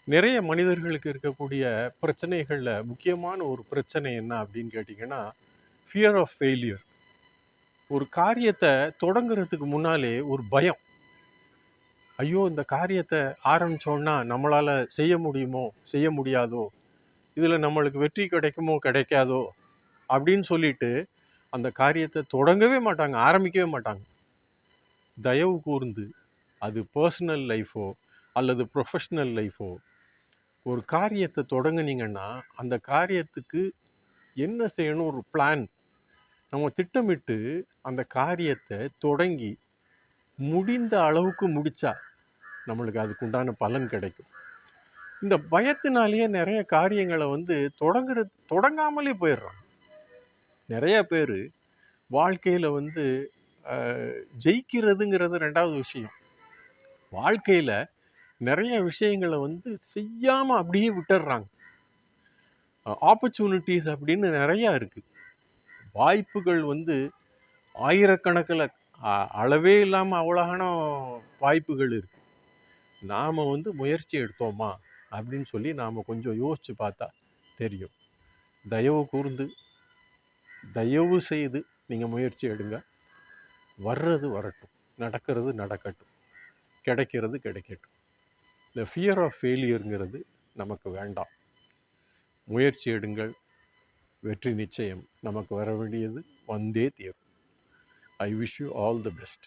நிறைய மனிதர்களுக்கு இருக்கக்கூடிய பிரச்சனைகள்ல முக்கியமான ஒரு பிரச்சனை என்ன அப்படின்னு கேட்டிங்கன்னா, ஃபியர் ஆஃப் ஃபெயிலியர். ஒரு காரியத்த தொடங்குறதுக்கு முன்னாலே ஒரு பயம். ஐயோ! இந்த காரியத்த ஆரம்பிச்சோம்னா நம்மளால செய்ய முடியுமோ? செய்ய முடியாதோ? இதுல நம்மளுக்கு வெற்றி கிடைக்குமோ? கிடைக்காதோ? அப்படின்னு சொல்லிட்டு அந்த காரியத்த தொடங்கவே மாட்டாங்க. ஆரம்பிக்கவே மாட்டாங்க. தயவு கூர்ந்து அது பெர்சனல் லைஃபோ அல்லது ப்ரொஃபஷனல் லைஃபோ ஒரு காரியத்த தொடங்குனீங்கன்னா, அந்த காரியத்துக்கு என்ன செய்யணும் ஒரு பிளான் நம்ம திட்டமிட்டு அந்த காரியத்தை தொடங்கி முடிந்த அளவுக்கு முடிச்சா நம்மளுக்கு அதுக்கு உண்டான பலன் கிடைக்கும். இந்த பயத்தினாலேயே நிறைய காரியங்களை தொடங்காமலே போயிடுறாங்க. நிறைய பேர் வாழ்க்கையில ஜெயிக்கிறதுங்கிறது ரெண்டாவது விஷயம். வாழ்க்கையில நிறைய விஷயங்களை செய்யாம அப்படியே விட்டுடுறாங்க. ஆப்பர்ச்சுனிட்டிஸ் அப்படின்னு நிறைய இருக்கு. வாய்ப்புகள் ஆயிரக்கணக்கில், அளவே இல்லாமல் அவ்வளோகான வாய்ப்புகள் இருக்கு. நாம் முயற்சி எடுத்தோமா அப்படின்னு சொல்லி நாம் கொஞ்சம் யோசிச்சு பார்த்தா தெரியும். தயவு கூர்ந்து தயவு செய்து நீங்கள் முயற்சி எடுங்க. வர்றது வரட்டும், நடக்கிறது நடக்கட்டும், கிடைக்கிறது கிடைக்கட்டும். இந்த ஃபியர் ஆஃப் ஃபெயிலியருங்கிறது நமக்கு வேண்டாம். முயற்சி எடுங்கள், வெற்றி நிச்சயம். நமக்கு வர வேண்டியது வந்தே தீரும். I wish you all the best.